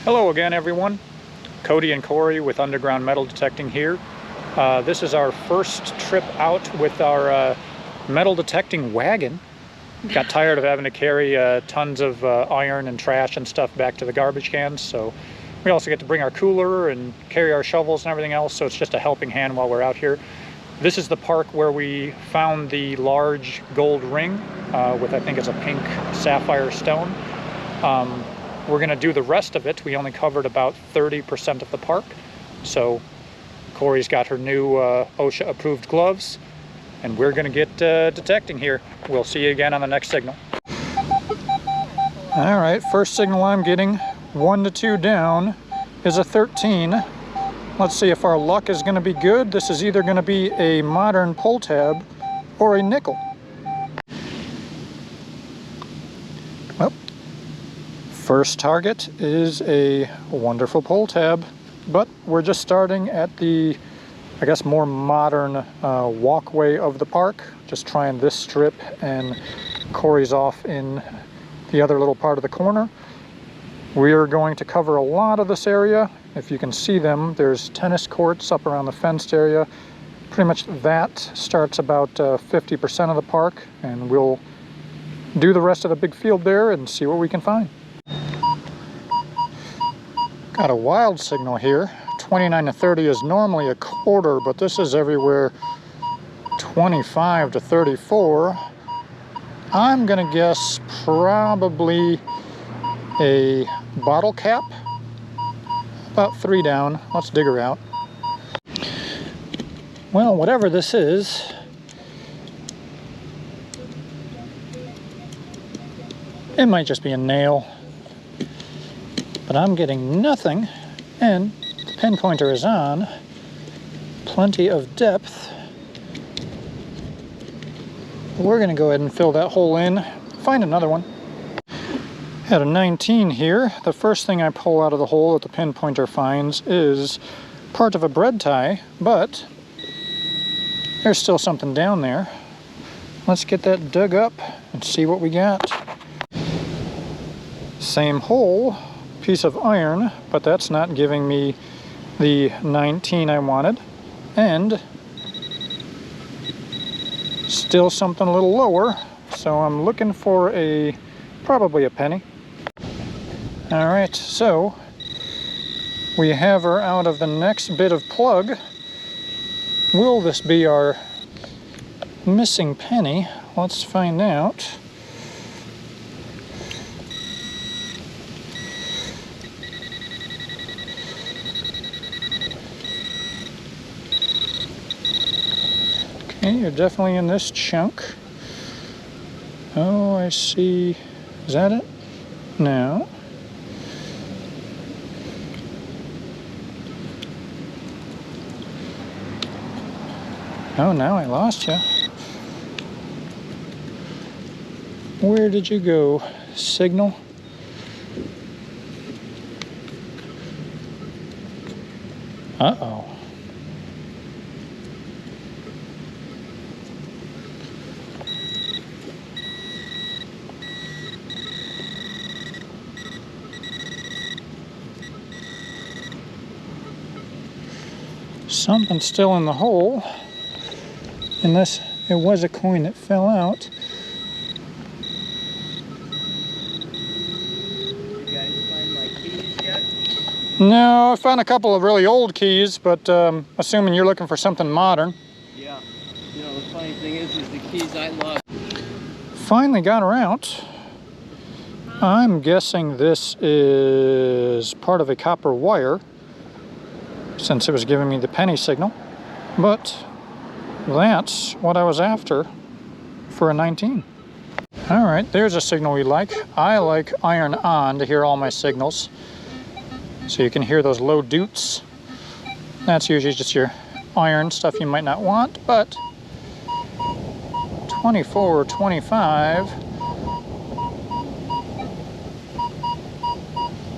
Hello again, everyone. Cody and Corey with Underground Metal Detecting here. This is our first trip out with our metal detecting wagon. Got tired of having to carry tons of iron and trash and stuff back to the garbage cans, so we also get to bring our cooler and carry our shovels and everything else, so it's just a helping hand while we're out here. This is the park where we found the large gold ring with, I think it's a pink sapphire stone. We're going to do the rest of it. We only covered about 30% of the park. So Corey's got her new OSHA approved gloves, and we're going to get detecting here. We'll see you again on the next signal. All right, first signal I'm getting, 1 to 2 down, is a 13. Let's see if our luck is going to be good. This is either going to be a modern pull tab or a nickel. Well, first target is a wonderful pull tab, but we're just starting at the, I guess, more modern walkway of the park. Just trying this strip, and Corey's off in the other little part of the corner. We are going to cover a lot of this area. If you can see them, there's tennis courts up around the fenced area. Pretty much that starts about 50% of the park, and we'll do the rest of the big field there and see what we can find. Got a wild signal here. 29 to 30 is normally a quarter, but this is everywhere 25 to 34. I'm gonna guess probably a bottle cap. About 3 down. Let's dig her out. Well, whatever this is, it might just be a nail, but I'm getting nothing, and the pinpointer is on. Plenty of depth. We're gonna go ahead and fill that hole in, find another one. Had a 19 here. The first thing I pull out of the hole that the pinpointer finds is part of a bread tie, but there's still something down there. Let's get that dug up and see what we got. Same hole, piece of iron, but that's not giving me the 19 I wanted, and still something a little lower, so I'm looking for probably a penny. All right, so we have her out of the next bit of plug. Will this be our missing penny? Let's find out. Okay, you're definitely in this chunk. Oh, I see. Is that it? No. Oh, now I lost you. Where did you go? Signal? Uh-oh. Something's still in the hole. Unless it was a coin that fell out. You guys find my keys yet? No, I found a couple of really old keys, but assuming you're looking for something modern. Yeah. You know, the funny thing is the keys I lost. Finally got her out. I'm guessing this is part of a copper wire, since it was giving me the penny signal, but that's what I was after for a 19. All right, there's a signal we like. I like iron on to hear all my signals, so you can hear those low doots. That's usually just your iron stuff you might not want, but 24, 25,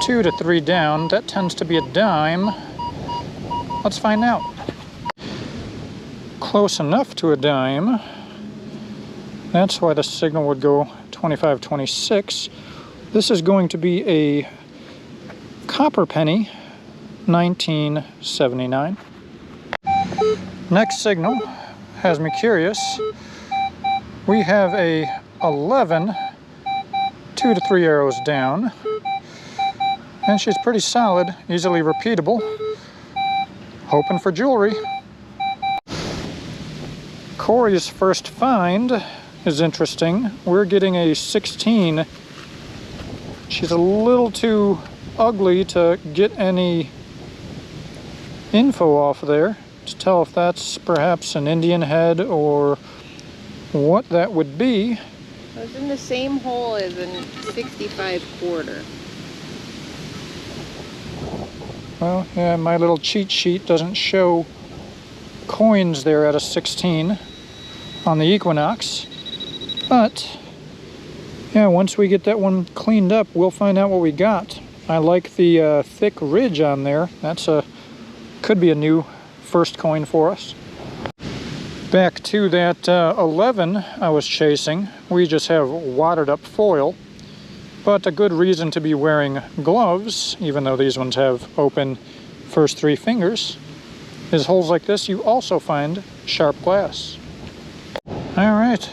2 to 3 down. That tends to be a dime. Let's find out. Close enough to a dime. That's why the signal would go 25, 26. This is going to be a copper penny, 1979. Next signal has me curious. We have a 11, 2 to 3 arrows down, and she's pretty solid, easily repeatable. Hoping for jewelry. Corey's first find is interesting. We're getting a 16. She's a little too ugly to get any info off there to tell if that's perhaps an Indian head or what that would be. It was in the same hole as a 65 quarter. Well, yeah, my little cheat sheet doesn't show coins there at a 16 on the Equinox. But, yeah, once we get that one cleaned up, we'll find out what we got. I like the thick ridge on there. That's could be a new first coin for us. Back to that 11 I was chasing. We just have wadded up foil. But a good reason to be wearing gloves, even though these ones have open first 3 fingers, is holes like this you also find sharp glass. Alright,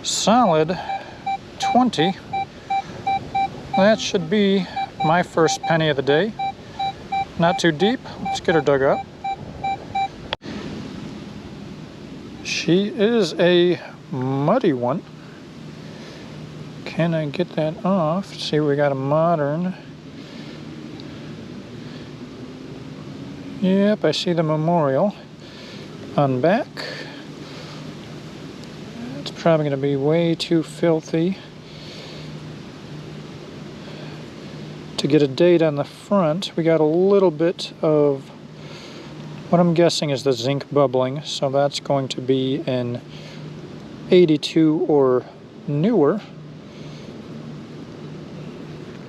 solid 20. That should be my first penny of the day. Not too deep. Let's get her dug up. She is a muddy one. Can I get that off? See, we got a modern. Yep, I see the memorial on back. It's probably going to be way too filthy to get a date on the front. We got a little bit of what I'm guessing is the zinc bubbling, so that's going to be an 82 or newer.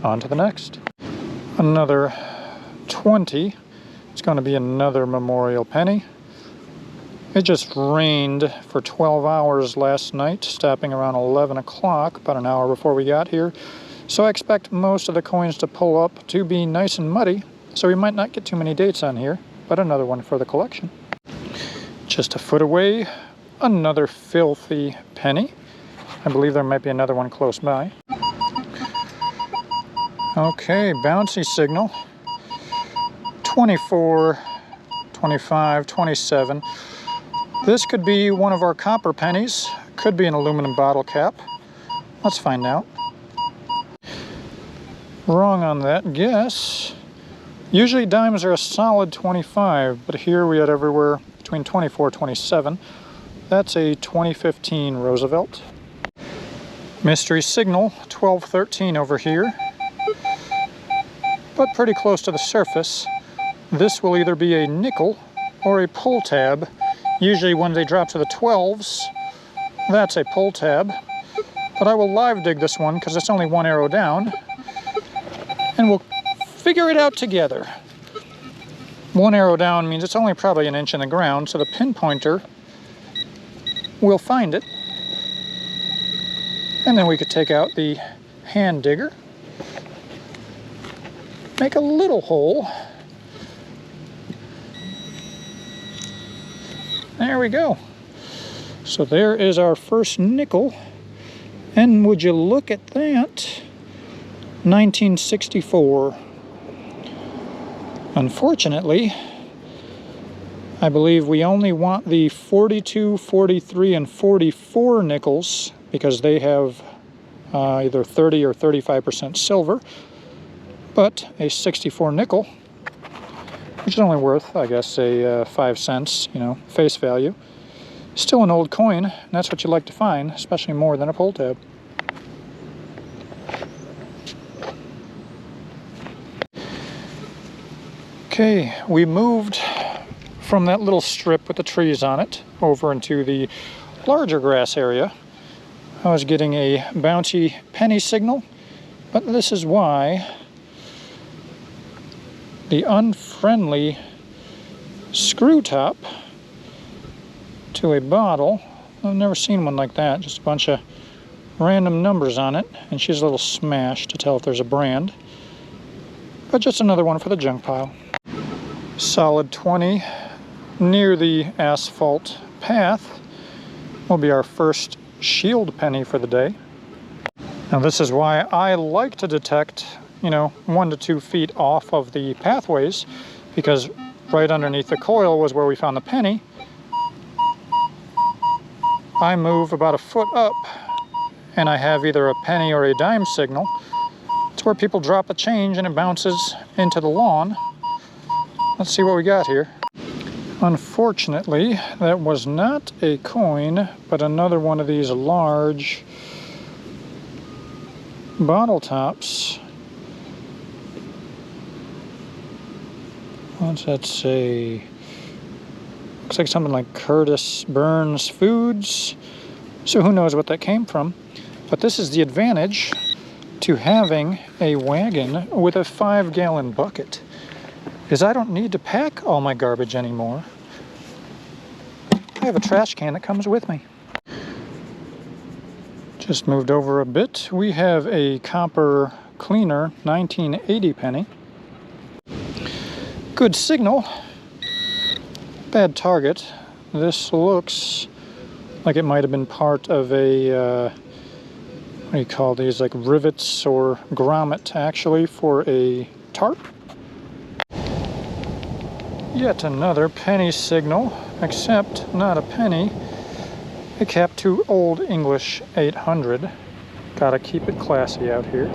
On to the next. Another 20. It's going to be another memorial penny. It just rained for 12 hours last night, stopping around 11 o'clock, about an hour before we got here. So I expect most of the coins to pull up to be nice and muddy, so we might not get too many dates on here, but another one for the collection. Just a foot away, another filthy penny. I believe there might be another one close by. Okay, bouncy signal. 24, 25, 27. This could be one of our copper pennies. Could be an aluminum bottle cap. Let's find out. Wrong on that guess. Usually dimes are a solid 25, but here we had everywhere between 24 and 27. That's a 2015 Roosevelt. Mystery signal, 1213 over here. But pretty close to the surface. This will either be a nickel or a pull tab. Usually when they drop to the 12s, that's a pull tab. But I will live dig this one because it's only 1 arrow down. And we'll figure it out together. 1 arrow down means it's only probably an inch in the ground, so the pinpointer will find it. And then we could take out the hand digger. Make a little hole. There we go. So there is our first nickel. And would you look at that? 1964. Unfortunately, I believe we only want the 42, 43, and 44 nickels because they have either 30 or 35% silver. But a 64 nickel, which is only worth, I guess, a 5 cents, face value. Still an old coin, and that's what you like to find, especially more than a pull tab. Okay, we moved from that little strip with the trees on it over into the larger grass area. I was getting a bouncy penny signal, but this is why the unfriendly screw top to a bottle. I've never seen one like that, just a bunch of random numbers on it, and she's a little smashed to tell if there's a brand. but just another one for the junk pile. Solid 20 near the asphalt path will be our first shield penny for the day. Now this is why I like to detect, 1 to 2 feet off of the pathways, because right underneath the coil was where we found the penny. I move about a foot up and I have either a penny or a dime signal. It's where people drop a change and it bounces into the lawn. Let's see what we got here. Unfortunately, that was not a coin, but another one of these large bottle tops. What's that say? Looks like something like Curtis Burns Foods. So who knows what that came from. But this is the advantage to having a wagon with a 5-gallon bucket, is I don't need to pack all my garbage anymore. I have a trash can that comes with me. Just moved over a bit. We have a copper cleaner 1980 penny. Good signal. Bad target. This looks like it might have been part of a what do you call these, like rivets or grommet actually, for a tarp. Yet another penny signal, except not a penny, a cap to Old English 800. Gotta keep it classy out here.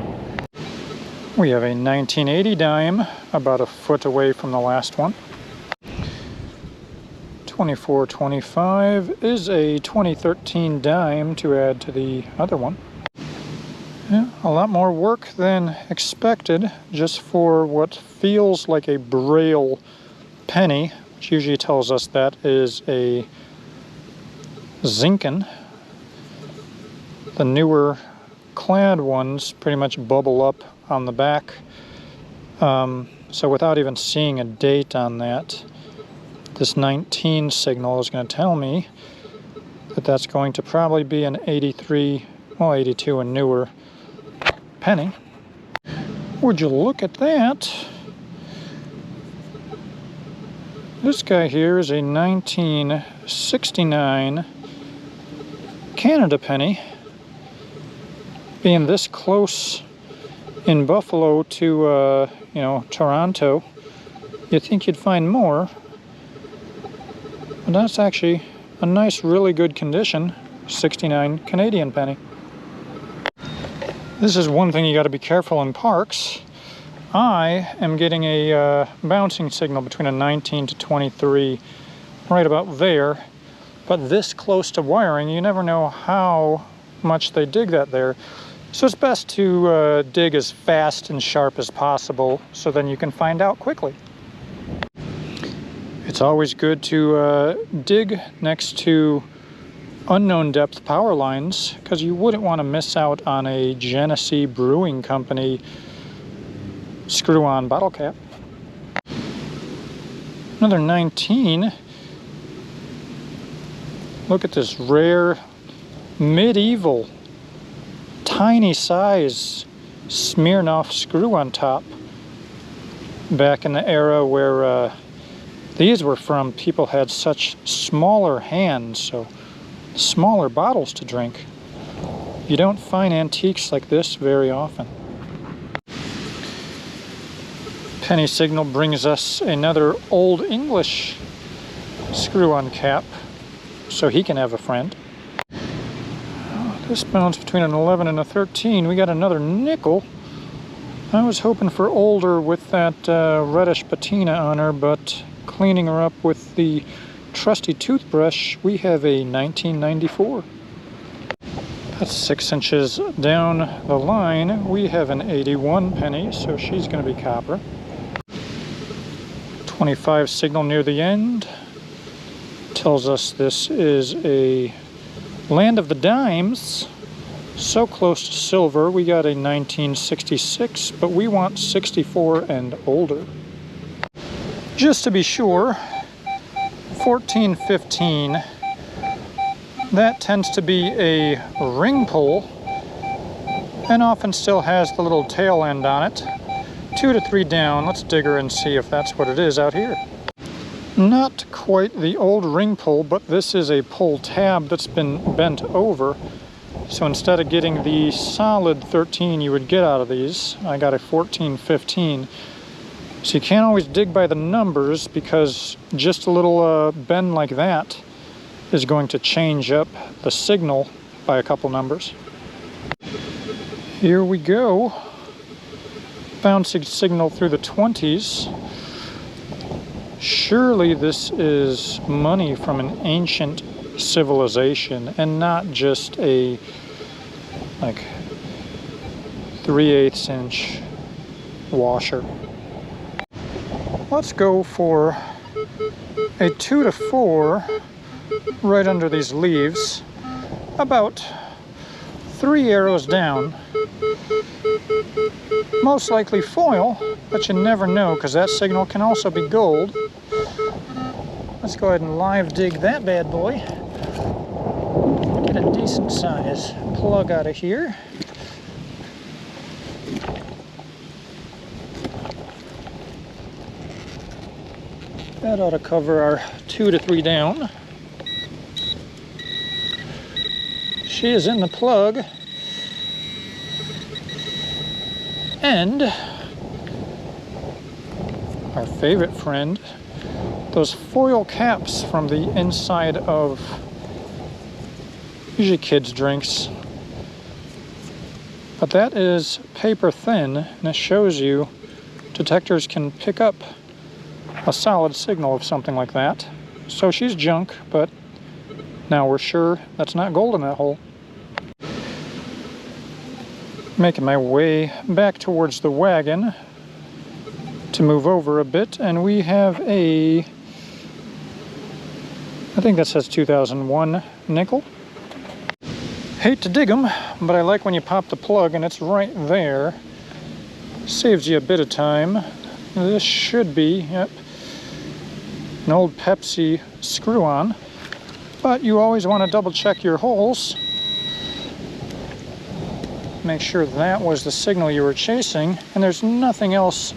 We have a 1980 dime, about a foot away from the last one. 2425 is a 2013 dime to add to the other one. Yeah, a lot more work than expected, just for what feels like a braille penny, which usually tells us that is a zinken. The newer clad ones pretty much bubble up on the back. So without even seeing a date on that, this 19 signal is going to tell me that that's going to probably be an 83, well 82 and newer penny. Would you look at that? This guy here is a 1969 Canada penny. Being this close in Buffalo to, Toronto, you'd think you'd find more. But that's actually a nice, really good condition 69 Canadian penny. This is one thing you got to be careful in parks. I am getting a bouncing signal between a 19 to 23, right about there. But this close to wiring, you never know how much they dig that there. So it's best to dig as fast and sharp as possible, so then you can find out quickly. It's always good to dig next to unknown depth power lines, because you wouldn't want to miss out on a Genesee Brewing Company screw-on bottle cap. Another 19. Look at this rare medieval tiny size Smirnoff screw on top. Back in the era where these were from, people had such smaller hands, so smaller bottles to drink. You don't find antiques like this very often. Penny signal brings us another Old English screw-on cap, so he can have a friend. This bounced between an 11 and a 13. We got another nickel. I was hoping for older with that reddish patina on her, but cleaning her up with the trusty toothbrush, we have a 1994. That's 6 inches down the line. We have an 81 penny, so she's going to be copper. 25 signal near the end tells us this is a land of the dimes. So close to silver. We got a 1966, but we want 64 and older. Just to be sure, 1415, that tends to be a ring pull and often still has the little tail end on it. 2 to 3 down. Let's dig her and see if that's what it is out here. Not quite the old ring pull, but this is a pull tab that's been bent over. So instead of getting the solid 13 you would get out of these, I got a 14-15. So you can't always dig by the numbers, because just a little bend like that is going to change up the signal by a couple numbers. Here we go. Bouncing signal through the 20s. Surely this is money from an ancient civilization and not just a like 3/8 inch washer. Let's go for a 2 to 4 right under these leaves, about 3 arrows down. Most likely foil, but you never know, because that signal can also be gold. Let's go ahead and live dig that bad boy. Get a decent size plug out of here. That ought to cover our 2 to 3 down. She is in the plug. And our favorite friend, those foil caps from the inside of usually kids' drinks. But that is paper thin, and it shows you detectors can pick up a solid signal of something like that. So she's junk, but now we're sure that's not gold in that hole. Making my way back towards the wagon to move over a bit, and we have a, I think that says 2001 nickel. Hate to dig them, but I like when you pop the plug and it's right there. Saves you a bit of time. This should be, yep, an old Pepsi screw-on, but you always want to double check your holes. Make sure that was the signal you were chasing, and there's nothing else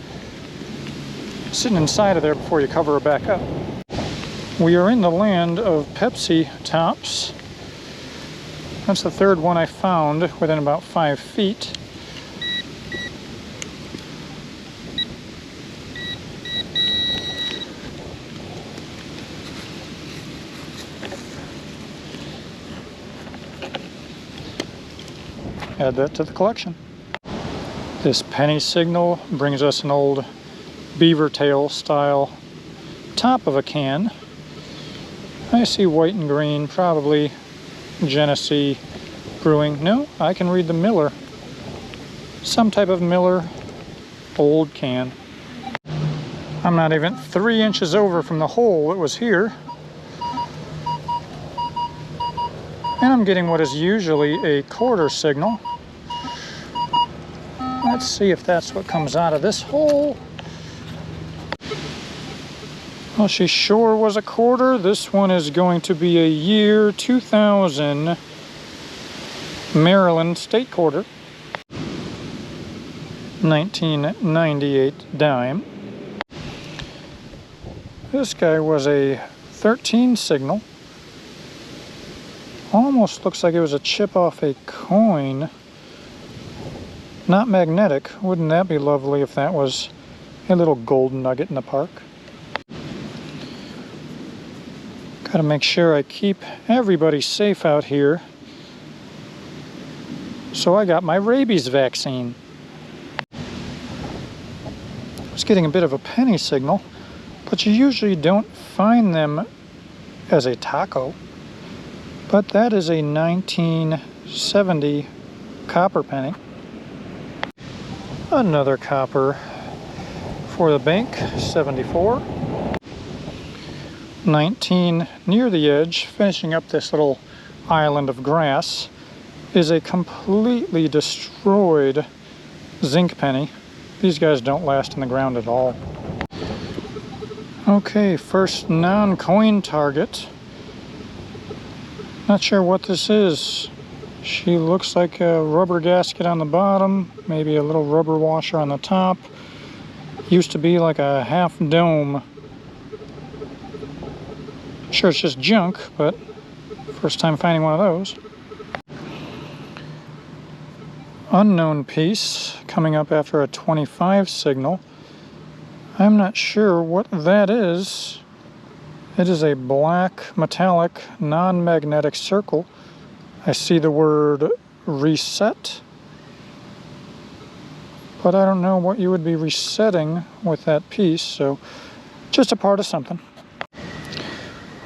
sitting inside of there before you cover it back up. We are in the land of Pepsi tops. That's the third one I found within about 5 feet. Add that to the collection. This penny signal brings us an old beaver tail style top of a can. I see white and green, probably Genesee Brewing. No, I can read the Miller. Some type of Miller old can. I'm not even 3 inches over from the hole that was here. And I'm getting what is usually a quarter signal. Let's see if that's what comes out of this hole. Well, she sure was a quarter. This one is going to be a year 2000 Maryland state quarter. 1998 dime. This guy was a 13 signal. Almost looks like it was a chip off a coin. Not magnetic. Wouldn't that be lovely if that was a little gold nugget in the park? Gotta make sure I keep everybody safe out here. So I got my rabies vaccine. I was getting a bit of a penny signal, but you usually don't find them as a taco. But that is a 1970 copper penny. Another copper for the bank, 74. 19 near the edge, finishing up this little island of grass, is a completely destroyed zinc penny. These guys don't last in the ground at all. Okay, first non-coin target. Not sure what this is. She looks like a rubber gasket on the bottom, maybe a little rubber washer on the top. Used to be like a half dome. Sure, it's just junk, but first time finding one of those. Unknown piece coming up after a 25 signal. I'm not sure what that is. It is a black metallic non-magnetic circle. I see the word reset, but I don't know what you would be resetting with that piece, so just a part of something.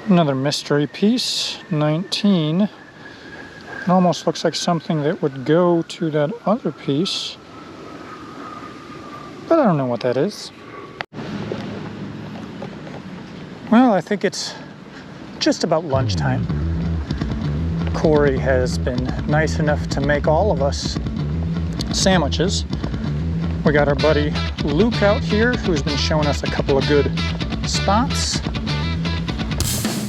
Another mystery piece, 19. It almost looks like something that would go to that other piece, but I don't know what that is. Well, I think it's just about lunchtime. Corey has been nice enough to make all of us sandwiches. We got our buddy Luke out here, who's been showing us a couple of good spots.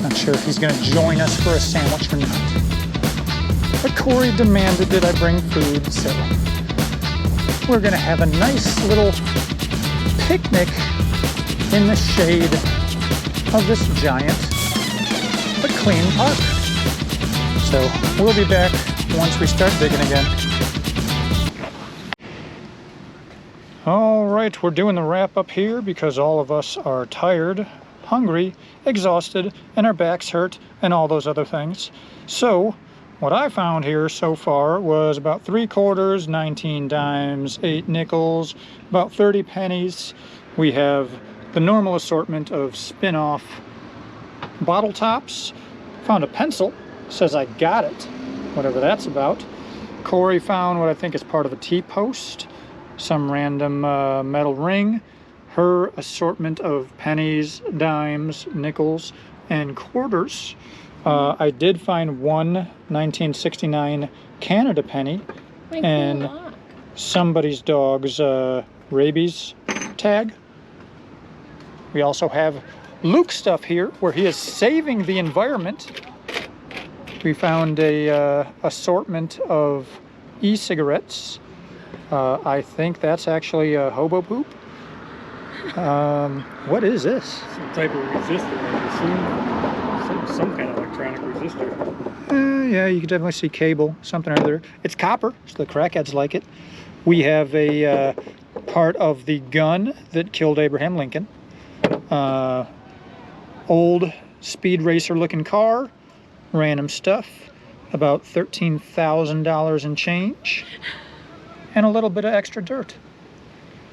Not sure if he's going to join us for a sandwich or not. But Corey demanded that I bring food, so we're going to have a nice little picnic in the shade of this giant but clean park. So we'll be back once we start digging again. All right, we're doing the wrap up here because all of us are tired, hungry, exhausted, and our backs hurt, and all those other things. So what I found here so far was about 3 quarters, 19 dimes, 8 nickels, about 30 pennies. We have the normal assortment of spin-off bottle tops. Found a pencil, says I got it, whatever that's about. Corey found what I think is part of a T-post, some random metal ring, her assortment of pennies, dimes, nickels, and quarters. I did find one 1969 Canada penny and somebody's dog's rabies tag. We also have Luke's stuff here where he is saving the environment. We found a assortment of e-cigarettes. I think that's actually a hobo poop. What is this? Some type of resistor, I assume. Some kind of electronic resistor. Yeah, you can definitely see cable, something or other. It's copper, so the crackheads like it. We have a part of the gun that killed Abraham Lincoln. Old speed racer looking car, random stuff, about $13,000 in change, and a little bit of extra dirt.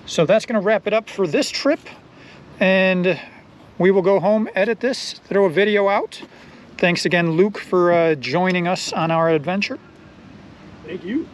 So that's going to wrap it up for this trip, and we will go home, edit this, throw a video out. Thanks again, Luke, for joining us on our adventure. Thank you.